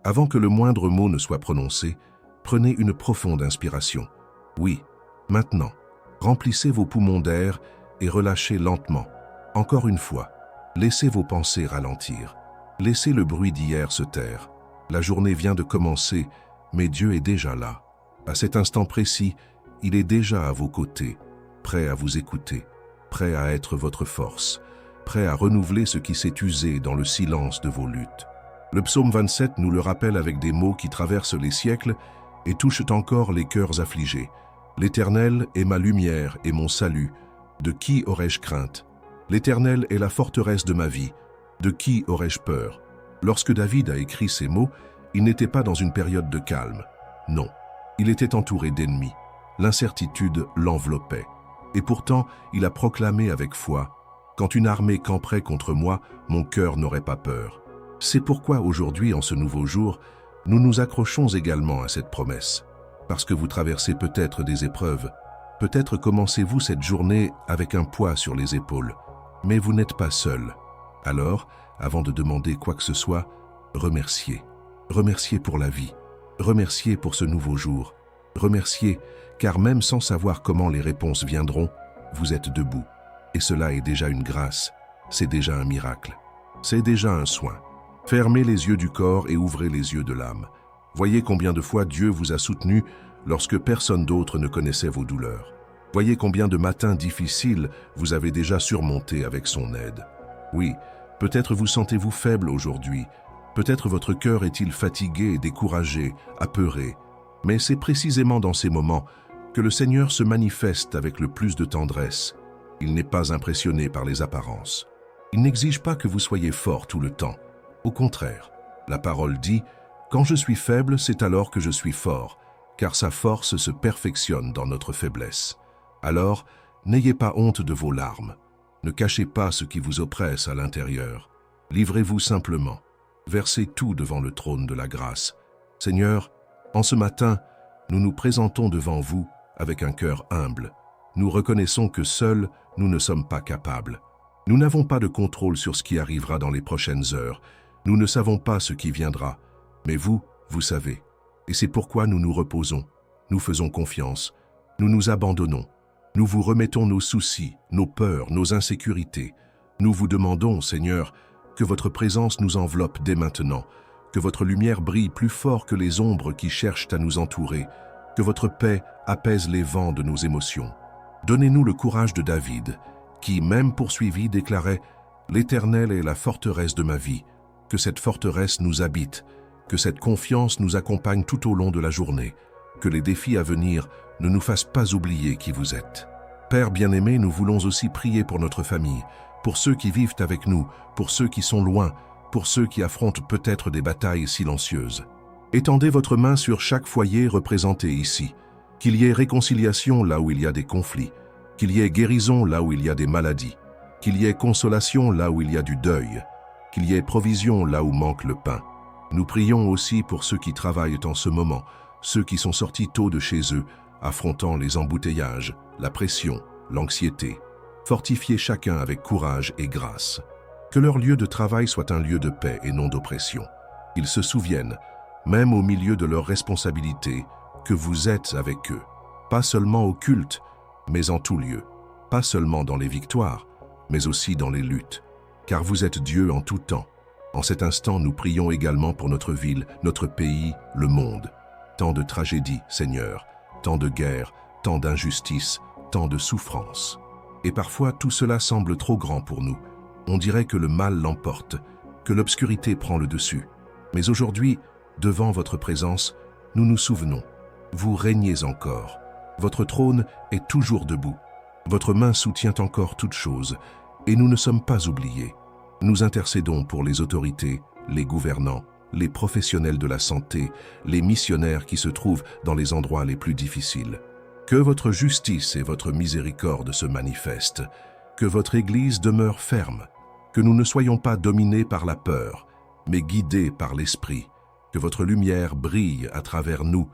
Avant que le moindre mot ne soit prononcé, prenez une profonde inspiration. Oui, maintenant, remplissez vos poumons d'air et relâchez lentement. Encore une fois, laissez vos pensées ralentir. Laissez le bruit d'hier se taire. La journée vient de commencer, mais Dieu est déjà là. À cet instant précis, il est déjà à vos côtés, prêt à vous écouter, prêt à être votre force, prêt à renouveler ce qui s'est usé dans le silence de vos luttes. Le psaume 27 nous le rappelle avec des mots qui traversent les siècles et touchent encore les cœurs affligés. L'Éternel est ma lumière et mon salut. De qui aurais-je crainte? L'Éternel est la forteresse de ma vie. De qui aurais-je peur? Lorsque David a écrit ces mots, il n'était pas dans une période de calme. Non, il était entouré d'ennemis. L'incertitude l'enveloppait. Et pourtant, il a proclamé avec foi, « Quand une armée camperait contre moi, mon cœur n'aurait pas peur. » C'est pourquoi aujourd'hui, en ce nouveau jour, nous nous accrochons également à cette promesse. Parce que vous traversez peut-être des épreuves, peut-être commencez-vous cette journée avec un poids sur les épaules, mais vous n'êtes pas seul. Alors, avant de demander quoi que ce soit, remerciez. Remerciez pour la vie. Remerciez pour ce nouveau jour. Remerciez, car même sans savoir comment les réponses viendront, vous êtes debout. Et cela est déjà une grâce, c'est déjà un miracle. C'est déjà un soin. Fermez les yeux du corps et ouvrez les yeux de l'âme. Voyez combien de fois Dieu vous a soutenu lorsque personne d'autre ne connaissait vos douleurs. Voyez combien de matins difficiles vous avez déjà surmontés avec son aide. Oui, peut-être vous sentez-vous faible aujourd'hui, peut-être votre cœur est-il fatigué, découragé, apeuré, mais c'est précisément dans ces moments que le Seigneur se manifeste avec le plus de tendresse. Il n'est pas impressionné par les apparences. Il n'exige pas que vous soyez fort tout le temps. Au contraire, la parole dit « Quand je suis faible, c'est alors que je suis fort, car sa force se perfectionne dans notre faiblesse. » Alors, n'ayez pas honte de vos larmes. Ne cachez pas ce qui vous oppresse à l'intérieur. Livrez-vous simplement. Versez tout devant le trône de la grâce. Seigneur, en ce matin, nous nous présentons devant vous avec un cœur humble. Nous reconnaissons que seuls, nous ne sommes pas capables. Nous n'avons pas de contrôle sur ce qui arrivera dans les prochaines heures. Nous ne savons pas ce qui viendra. Mais vous, vous savez. Et c'est pourquoi nous nous reposons. Nous faisons confiance. Nous nous abandonnons. Nous vous remettons nos soucis, nos peurs, nos insécurités. Nous vous demandons, Seigneur, que votre présence nous enveloppe dès maintenant, que votre lumière brille plus fort que les ombres qui cherchent à nous entourer, que votre paix apaise les vents de nos émotions. Donnez-nous le courage de David, qui, même poursuivi, déclarait « L'Éternel est la forteresse de ma vie », que cette forteresse nous habite, que cette confiance nous accompagne tout au long de la journée, que les défis à venir ne nous fassent pas oublier qui vous êtes. Père bien-aimé, nous voulons aussi prier pour notre famille, pour ceux qui vivent avec nous, pour ceux qui sont loin, pour ceux qui affrontent peut-être des batailles silencieuses. Étendez votre main sur chaque foyer représenté ici, qu'il y ait réconciliation là où il y a des conflits, qu'il y ait guérison là où il y a des maladies, qu'il y ait consolation là où il y a du deuil, qu'il y ait provision là où manque le pain. Nous prions aussi pour ceux qui travaillent en ce moment, ceux qui sont sortis tôt de chez eux, affrontant les embouteillages, la pression, l'anxiété. Fortifiez chacun avec courage et grâce. Que leur lieu de travail soit un lieu de paix et non d'oppression. Qu'ils se souviennent, même au milieu de leurs responsabilités, que vous êtes avec eux. Pas seulement au culte, mais en tout lieu. Pas seulement dans les victoires, mais aussi dans les luttes. Car vous êtes Dieu en tout temps. En cet instant, nous prions également pour notre ville, notre pays, le monde. Tant de tragédies, Seigneur, tant de guerres, tant d'injustices, tant de souffrances. Et parfois, tout cela semble trop grand pour nous. On dirait que le mal l'emporte, que l'obscurité prend le dessus. Mais aujourd'hui, devant votre présence, nous nous souvenons. Vous régnez encore. Votre trône est toujours debout. Votre main soutient encore toutes choses, et nous ne sommes pas oubliés. Nous intercédons pour les autorités, les gouvernants, les professionnels de la santé, les missionnaires qui se trouvent dans les endroits les plus difficiles. Que votre justice et votre miséricorde se manifestent, que votre Église demeure ferme, que nous ne soyons pas dominés par la peur, mais guidés par l'Esprit, que votre lumière brille à travers nous,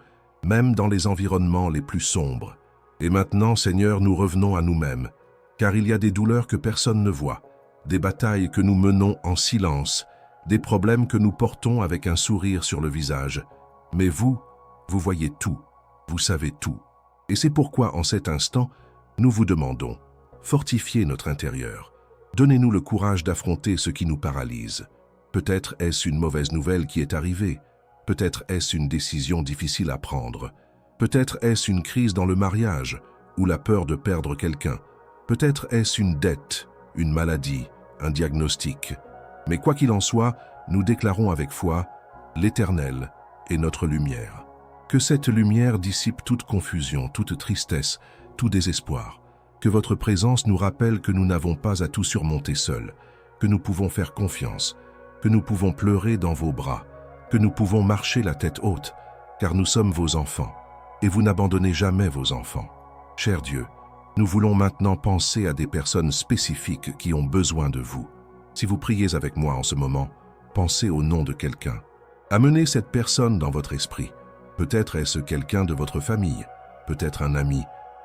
même dans les environnements les plus sombres. Et maintenant, Seigneur, nous revenons à nous-mêmes, car il y a des douleurs que personne ne voit, des batailles que nous menons en silence, des problèmes que nous portons avec un sourire sur le visage. Mais vous voyez tout, vous savez tout. Et c'est pourquoi, en cet instant, nous vous demandons, fortifiez notre intérieur. Donnez-nous le courage d'affronter ce qui nous paralyse. Peut-être est-ce une mauvaise nouvelle qui est arrivée. Peut-être est-ce une décision difficile à prendre. Peut-être est-ce une crise dans le mariage ou la peur de perdre quelqu'un. Peut-être est-ce une dette, une maladie, un diagnostic. Mais quoi qu'il en soit, nous déclarons avec foi, l'Éternel est notre lumière. Que cette lumière dissipe toute confusion, toute tristesse, tout désespoir. Que votre présence nous rappelle que nous n'avons pas à tout surmonter seuls, que nous pouvons faire confiance, que nous pouvons pleurer dans vos bras, que nous pouvons marcher la tête haute, car nous sommes vos enfants, et vous n'abandonnez jamais vos enfants. Cher Dieu, nous voulons maintenant penser à des personnes spécifiques qui ont besoin de vous. Si vous priez avec moi en ce moment, pensez au nom de quelqu'un. Amenez cette personne dans votre esprit. Peut-être est-ce quelqu'un de votre famille, peut-être un ami,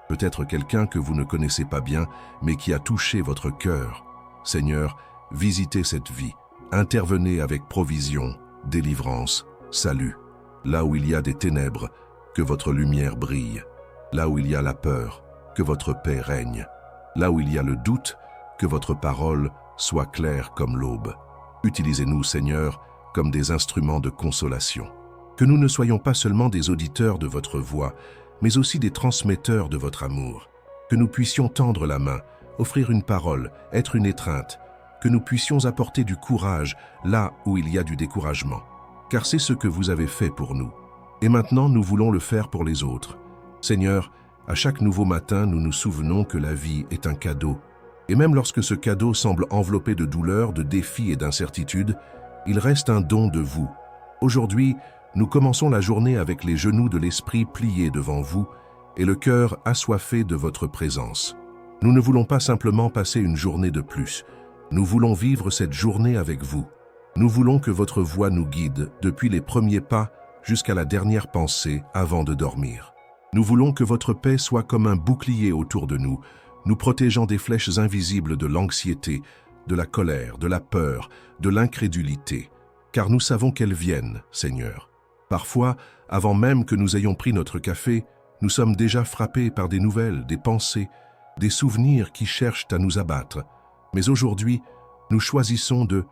peut-être quelqu'un que vous ne connaissez pas bien, mais qui a touché votre cœur. Seigneur, visitez cette vie. Intervenez avec provision, délivrance, salut. Là où il y a des ténèbres, que votre lumière brille. Là où il y a la peur, que votre paix règne. Là où il y a le doute, que votre parole soit claire comme l'aube. Utilisez-nous, Seigneur, comme des instruments de consolation. Que nous ne soyons pas seulement des auditeurs de votre voix, mais aussi des transmetteurs de votre amour. Que nous puissions tendre la main, offrir une parole, être une étreinte. Que nous puissions apporter du courage là où il y a du découragement. Car c'est ce que vous avez fait pour nous. Et maintenant, nous voulons le faire pour les autres. Seigneur, à chaque nouveau matin, nous nous souvenons que la vie est un cadeau. Et même lorsque ce cadeau semble enveloppé de douleurs, de défis et d'incertitudes, il reste un don de vous. Aujourd'hui, nous commençons la journée avec les genoux de l'esprit pliés devant vous et le cœur assoiffé de votre présence. Nous ne voulons pas simplement passer une journée de plus. Nous voulons vivre cette journée avec vous. Nous voulons que votre voix nous guide depuis les premiers pas jusqu'à la dernière pensée avant de dormir. Nous voulons que votre paix soit comme un bouclier autour de nous, nous protégeant des flèches invisibles de l'anxiété, de la colère, de la peur, de l'incrédulité, car nous savons qu'elles viennent, Seigneur. Parfois, avant même que nous ayons pris notre café, nous sommes déjà frappés par des nouvelles, des pensées, des souvenirs qui cherchent à nous abattre. Mais aujourd'hui, nous choisissons de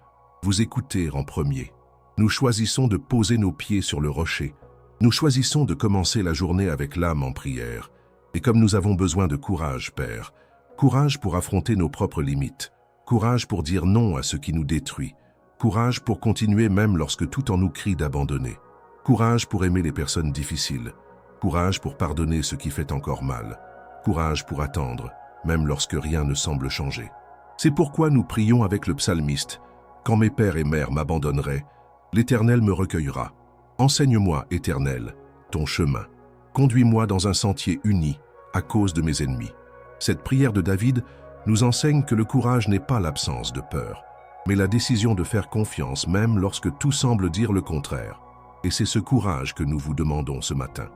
vous écouter en premier. Nous choisissons de poser nos pieds sur le rocher. Nous choisissons de commencer la journée avec l'âme en prière. Et comme nous avons besoin de courage, Père, courage pour affronter nos propres limites, courage pour dire non à ce qui nous détruit, courage pour continuer même lorsque tout en nous crie d'abandonner, courage pour aimer les personnes difficiles, courage pour pardonner ce qui fait encore mal, courage pour attendre, même lorsque rien ne semble changer. C'est pourquoi nous prions avec le psalmiste. Quand mes pères et mères m'abandonneraient, l'Éternel me recueillera. Enseigne-moi, Éternel, ton chemin. Conduis-moi dans un sentier uni à cause de mes ennemis. Cette prière de David nous enseigne que le courage n'est pas l'absence de peur, mais la décision de faire confiance même lorsque tout semble dire le contraire. Et c'est ce courage que nous vous demandons ce matin.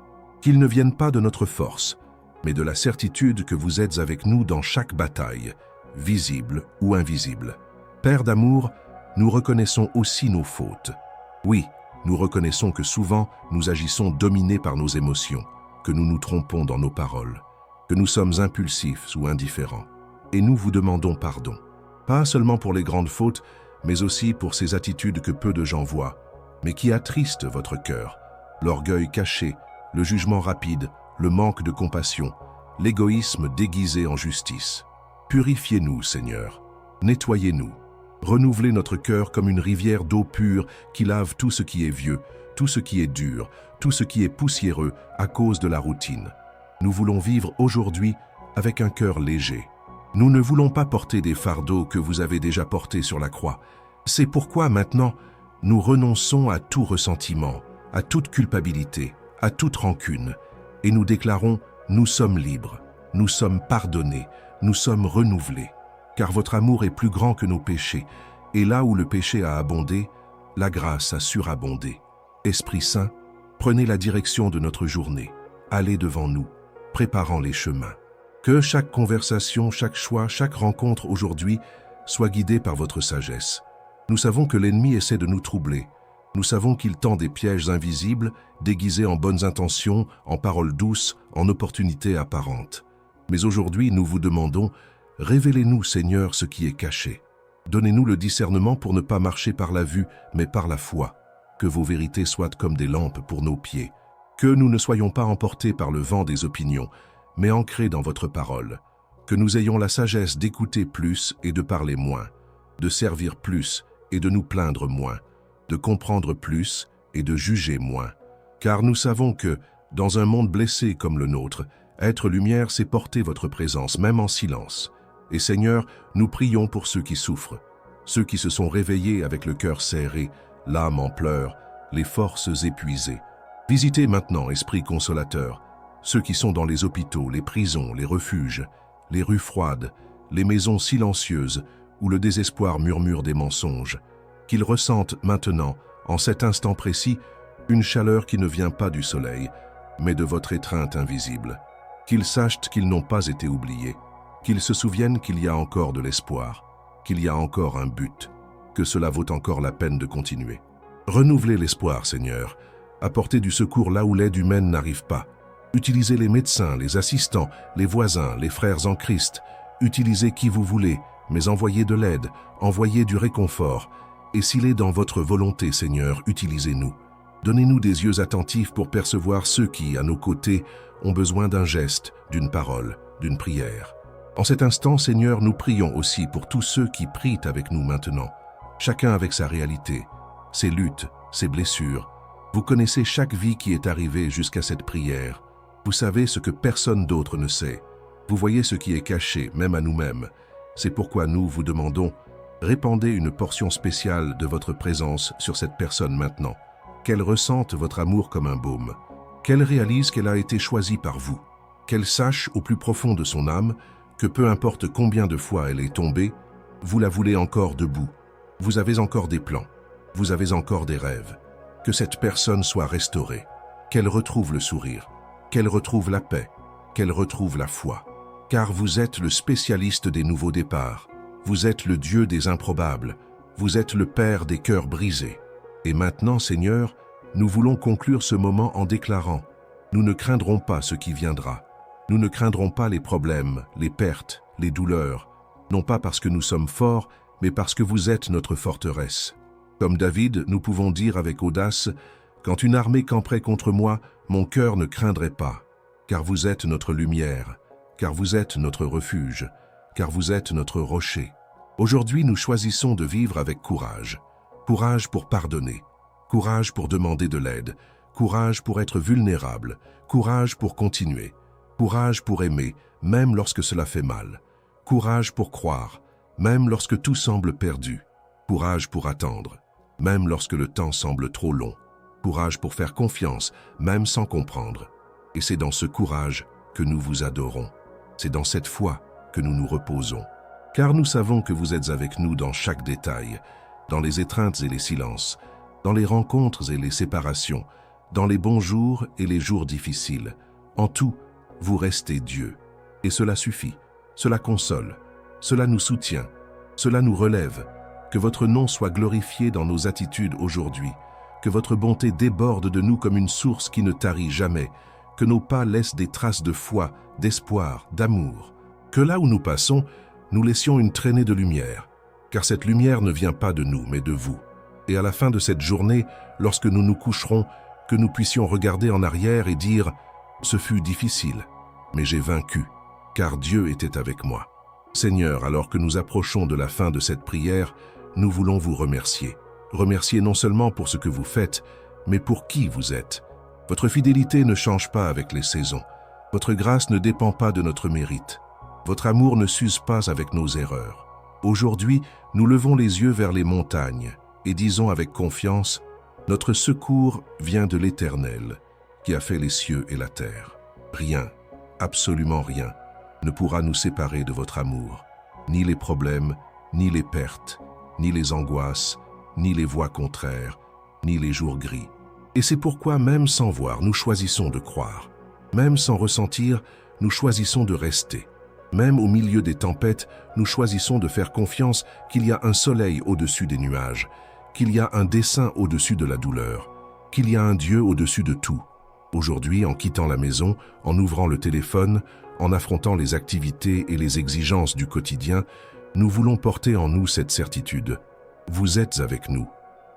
Qu'il ne vienne pas de notre force, mais de la certitude que vous êtes avec nous dans chaque bataille, visible ou invisible. Père d'amour, nous reconnaissons aussi nos fautes. Oui, nous reconnaissons que souvent nous agissons dominés par nos émotions, que nous nous trompons dans nos paroles, que nous sommes impulsifs ou indifférents. Et nous vous demandons pardon. Pas seulement pour les grandes fautes, mais aussi pour ces attitudes que peu de gens voient, mais qui attristent votre cœur. L'orgueil caché, le jugement rapide, le manque de compassion, l'égoïsme déguisé en justice. Purifiez-nous, Seigneur. Nettoyez-nous. Renouvelez notre cœur comme une rivière d'eau pure qui lave tout ce qui est vieux, tout ce qui est dur, tout ce qui est poussiéreux à cause de la routine. Nous voulons vivre aujourd'hui avec un cœur léger. Nous ne voulons pas porter des fardeaux que vous avez déjà portés sur la croix. C'est pourquoi maintenant, nous renonçons à tout ressentiment, à toute culpabilité, à toute rancune, et nous déclarons « Nous sommes libres, nous sommes pardonnés, nous sommes renouvelés, car votre amour est plus grand que nos péchés, et là où le péché a abondé, la grâce a surabondé. Esprit Saint, prenez la direction de notre journée, allez devant nous, préparant les chemins. Que chaque conversation, chaque choix, chaque rencontre aujourd'hui soit guidée par votre sagesse. Nous savons que l'ennemi essaie de nous troubler. Nous savons qu'il tend des pièges invisibles, déguisés en bonnes intentions, en paroles douces, en opportunités apparentes. Mais aujourd'hui, nous vous demandons, révélez-nous, Seigneur, ce qui est caché. Donnez-nous le discernement pour ne pas marcher par la vue, mais par la foi. Que vos vérités soient comme des lampes pour nos pieds. Que nous ne soyons pas emportés par le vent des opinions, mais ancrés dans votre parole. Que nous ayons la sagesse d'écouter plus et de parler moins, de servir plus et de nous plaindre moins, de comprendre plus et de juger moins. Car nous savons que, dans un monde blessé comme le nôtre, être lumière, c'est porter votre présence, même en silence. Et Seigneur, nous prions pour ceux qui souffrent, ceux qui se sont réveillés avec le cœur serré, l'âme en pleurs, les forces épuisées. Visitez maintenant, Esprit consolateur, ceux qui sont dans les hôpitaux, les prisons, les refuges, les rues froides, les maisons silencieuses où le désespoir murmure des mensonges, qu'ils ressentent maintenant, en cet instant précis, une chaleur qui ne vient pas du soleil, mais de votre étreinte invisible. Qu'ils sachent qu'ils n'ont pas été oubliés, qu'ils se souviennent qu'il y a encore de l'espoir, qu'il y a encore un but, que cela vaut encore la peine de continuer. Renouvelez l'espoir, Seigneur. Apportez du secours là où l'aide humaine n'arrive pas. Utilisez les médecins, les assistants, les voisins, les frères en Christ. Utilisez qui vous voulez, mais envoyez de l'aide, envoyez du réconfort. Et s'il est dans votre volonté, Seigneur, utilisez-nous. Donnez-nous des yeux attentifs pour percevoir ceux qui, à nos côtés, ont besoin d'un geste, d'une parole, d'une prière. En cet instant, Seigneur, nous prions aussi pour tous ceux qui prient avec nous maintenant, chacun avec sa réalité, ses luttes, ses blessures. Vous connaissez chaque vie qui est arrivée jusqu'à cette prière. Vous savez ce que personne d'autre ne sait. Vous voyez ce qui est caché, même à nous-mêmes. C'est pourquoi nous vous demandons, répandez une portion spéciale de votre présence sur cette personne maintenant. Qu'elle ressente votre amour comme un baume. Qu'elle réalise qu'elle a été choisie par vous. Qu'elle sache au plus profond de son âme que peu importe combien de fois elle est tombée, vous la voulez encore debout. Vous avez encore des plans. Vous avez encore des rêves. Que cette personne soit restaurée. Qu'elle retrouve le sourire. Qu'elle retrouve la paix. Qu'elle retrouve la foi. Car vous êtes le spécialiste des nouveaux départs. Vous êtes le Dieu des improbables. Vous êtes le Père des cœurs brisés. Et maintenant, Seigneur, nous voulons conclure ce moment en déclarant « Nous ne craindrons pas ce qui viendra. Nous ne craindrons pas les problèmes, les pertes, les douleurs, non pas parce que nous sommes forts, mais parce que vous êtes notre forteresse. Comme David, nous pouvons dire avec audace « Quand une armée camperait contre moi, mon cœur ne craindrait pas, car vous êtes notre lumière, car vous êtes notre refuge, car vous êtes notre rocher. » Aujourd'hui, nous choisissons de vivre avec courage. Courage pour pardonner, courage pour demander de l'aide, courage pour être vulnérable, courage pour continuer, courage pour aimer, même lorsque cela fait mal, courage pour croire, même lorsque tout semble perdu, courage pour attendre, même lorsque le temps semble trop long, courage pour faire confiance, même sans comprendre. Et c'est dans ce courage que nous vous adorons. C'est dans cette foi que nous nous reposons. Car nous savons que vous êtes avec nous dans chaque détail, dans les étreintes et les silences, dans les rencontres et les séparations, dans les bons jours et les jours difficiles. En tout, vous restez Dieu. Et cela suffit, cela console, cela nous soutient, cela nous relève. Que votre nom soit glorifié dans nos attitudes aujourd'hui, que votre bonté déborde de nous comme une source qui ne tarit jamais, que nos pas laissent des traces de foi, d'espoir, d'amour. Que là où nous passons, nous laissions une traînée de lumière, car cette lumière ne vient pas de nous, mais de vous. Et à la fin de cette journée, lorsque nous nous coucherons, que nous puissions regarder en arrière et dire « Ce fut difficile, mais j'ai vaincu, car Dieu était avec moi. » Seigneur, alors que nous approchons de la fin de cette prière, nous voulons vous remercier. Remercier non seulement pour ce que vous faites, mais pour qui vous êtes. Votre fidélité ne change pas avec les saisons. Votre grâce ne dépend pas de notre mérite. Votre amour ne s'use pas avec nos erreurs. Aujourd'hui, nous levons les yeux vers les montagnes et disons avec confiance, notre secours vient de l'Éternel, qui a fait les cieux et la terre. Rien, absolument rien, ne pourra nous séparer de votre amour. Ni les problèmes, ni les pertes, ni les angoisses, ni les voix contraires, ni les jours gris. Et c'est pourquoi, même sans voir, nous choisissons de croire. Même sans ressentir, nous choisissons de rester. Même au milieu des tempêtes, nous choisissons de faire confiance qu'il y a un soleil au-dessus des nuages, qu'il y a un dessein au-dessus de la douleur, qu'il y a un Dieu au-dessus de tout. Aujourd'hui, en quittant la maison, en ouvrant le téléphone, en affrontant les activités et les exigences du quotidien, nous voulons porter en nous cette certitude. Vous êtes avec nous.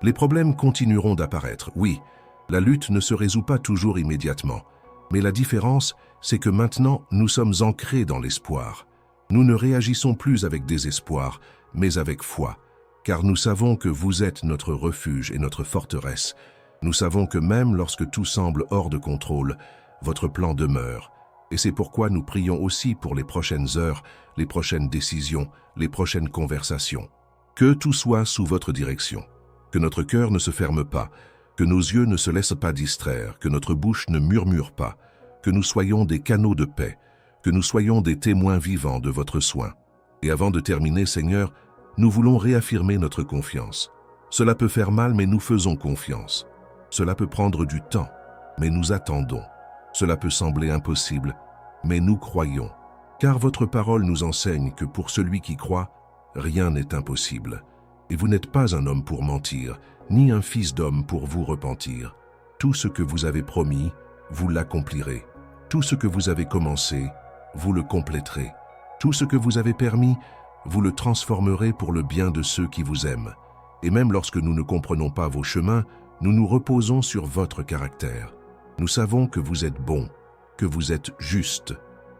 Les problèmes continueront d'apparaître, oui. La lutte ne se résout pas toujours immédiatement. Mais la différence, c'est que maintenant, nous sommes ancrés dans l'espoir. Nous ne réagissons plus avec désespoir, mais avec foi. Car nous savons que vous êtes notre refuge et notre forteresse. Nous savons que même lorsque tout semble hors de contrôle, votre plan demeure. Et c'est pourquoi nous prions aussi pour les prochaines heures, les prochaines décisions, les prochaines conversations. Que tout soit sous votre direction. Que notre cœur ne se ferme pas, que nos yeux ne se laissent pas distraire, que notre bouche ne murmure pas, que nous soyons des canaux de paix, que nous soyons des témoins vivants de votre soin. Et avant de terminer, Seigneur, nous voulons réaffirmer notre confiance. Cela peut faire mal, mais nous faisons confiance. Cela peut prendre du temps, mais nous attendons. Cela peut sembler impossible, mais nous croyons. Car votre parole nous enseigne que pour celui qui croit, rien n'est impossible. Et vous n'êtes pas un homme pour mentir, ni un fils d'homme pour vous repentir. Tout ce que vous avez promis, vous l'accomplirez. Tout ce que vous avez commencé, vous le compléterez. Tout ce que vous avez permis, vous le transformerez pour le bien de ceux qui vous aiment. Et même lorsque nous ne comprenons pas vos chemins, nous nous reposons sur votre caractère. Nous savons que vous êtes bon, que vous êtes juste,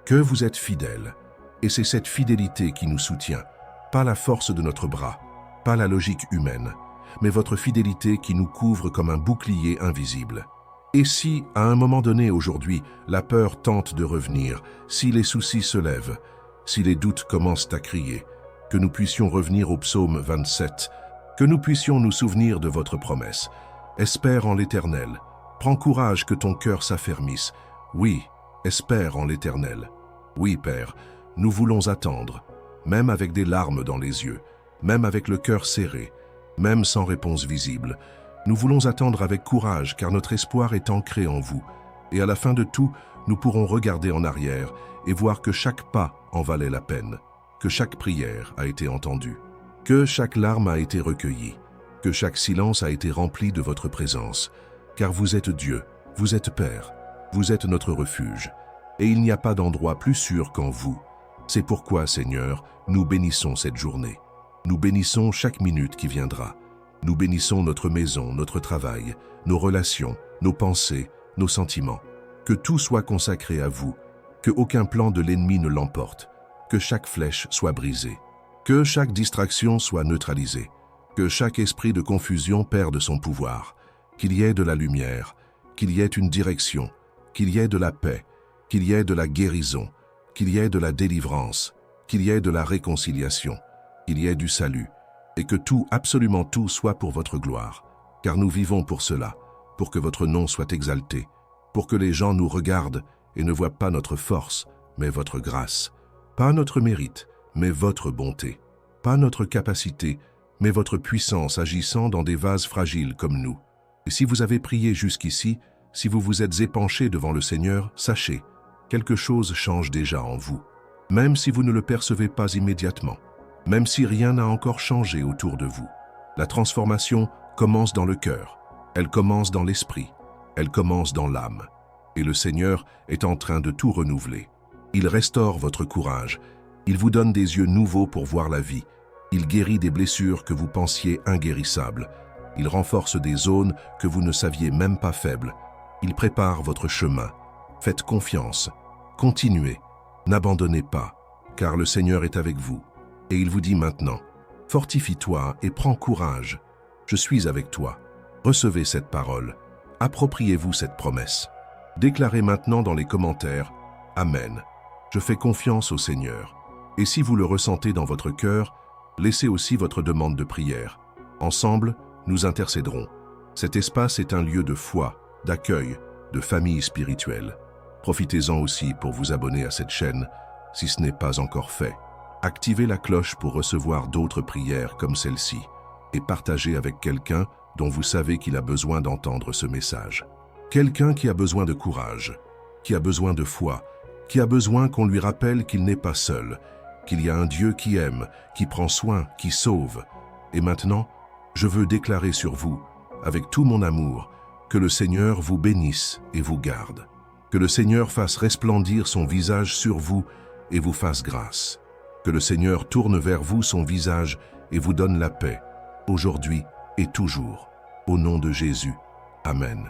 que vous êtes fidèle. Et c'est cette fidélité qui nous soutient, pas la force de notre bras, pas la logique humaine, mais votre fidélité qui nous couvre comme un bouclier invisible. Et si, à un moment donné aujourd'hui, la peur tente de revenir, si les soucis se lèvent, si les doutes commencent à crier, que nous puissions revenir au psaume 27, que nous puissions nous souvenir de votre promesse. Espère en l'Éternel. Prends courage que ton cœur s'affermisse. Oui, espère en l'Éternel. Oui, Père, nous voulons attendre, même avec des larmes dans les yeux, même avec le cœur serré, même sans réponse visible. Nous voulons attendre avec courage car notre espoir est ancré en vous. Et à la fin de tout, nous pourrons regarder en arrière et voir que chaque pas en valait la peine, que chaque prière a été entendue, que chaque larme a été recueillie, que chaque silence a été rempli de votre présence. Car vous êtes Dieu, vous êtes Père, vous êtes notre refuge. Et il n'y a pas d'endroit plus sûr qu'en vous. C'est pourquoi, Seigneur, nous bénissons cette journée. Nous bénissons chaque minute qui viendra. Nous bénissons notre maison, notre travail, nos relations, nos pensées, nos sentiments. Que tout soit consacré à vous, que aucun plan de l'ennemi ne l'emporte, que chaque flèche soit brisée, que chaque distraction soit neutralisée, que chaque esprit de confusion perde son pouvoir, qu'il y ait de la lumière, qu'il y ait une direction, qu'il y ait de la paix, qu'il y ait de la guérison, qu'il y ait de la délivrance, qu'il y ait de la réconciliation, qu'il y ait du salut, et que tout, absolument tout, soit pour votre gloire. Car nous vivons pour cela, pour que votre nom soit exalté, pour que les gens nous regardent et ne voient pas notre force, mais votre grâce. Pas notre mérite, mais votre bonté. Pas notre capacité, mais votre puissance agissant dans des vases fragiles comme nous. Et si vous avez prié jusqu'ici, si vous vous êtes épanché devant le Seigneur, sachez, quelque chose change déjà en vous. Même si vous ne le percevez pas immédiatement, même si rien n'a encore changé autour de vous. La transformation commence dans le cœur, elle commence dans l'esprit, elle commence dans l'âme. Et le Seigneur est en train de tout renouveler. Il restaure votre courage, il vous donne des yeux nouveaux pour voir la vie, il guérit des blessures que vous pensiez inguérissables, il renforce des zones que vous ne saviez même pas faibles, il prépare votre chemin. Faites confiance, continuez, n'abandonnez pas, car le Seigneur est avec vous. Et il vous dit maintenant, fortifie-toi et prends courage. Je suis avec toi. Recevez cette parole. Appropriez-vous cette promesse. Déclarez maintenant dans les commentaires, Amen. Je fais confiance au Seigneur. Et si vous le ressentez dans votre cœur, laissez aussi votre demande de prière. Ensemble, nous intercéderons. Cet espace est un lieu de foi, d'accueil, de famille spirituelle. Profitez-en aussi pour vous abonner à cette chaîne, si ce n'est pas encore fait. Activez la cloche pour recevoir d'autres prières comme celle-ci et partagez avec quelqu'un dont vous savez qu'il a besoin d'entendre ce message. Quelqu'un qui a besoin de courage, qui a besoin de foi qui a besoin qu'on lui rappelle qu'il n'est pas seul, qu'il y a un Dieu qui aime, qui prend soin, qui sauve. Et maintenant, je veux déclarer sur vous, avec tout mon amour, que le Seigneur vous bénisse et vous garde. Que le Seigneur fasse resplendir son visage sur vous et vous fasse grâce. Que le Seigneur tourne vers vous son visage et vous donne la paix, aujourd'hui et toujours. Au nom de Jésus. Amen.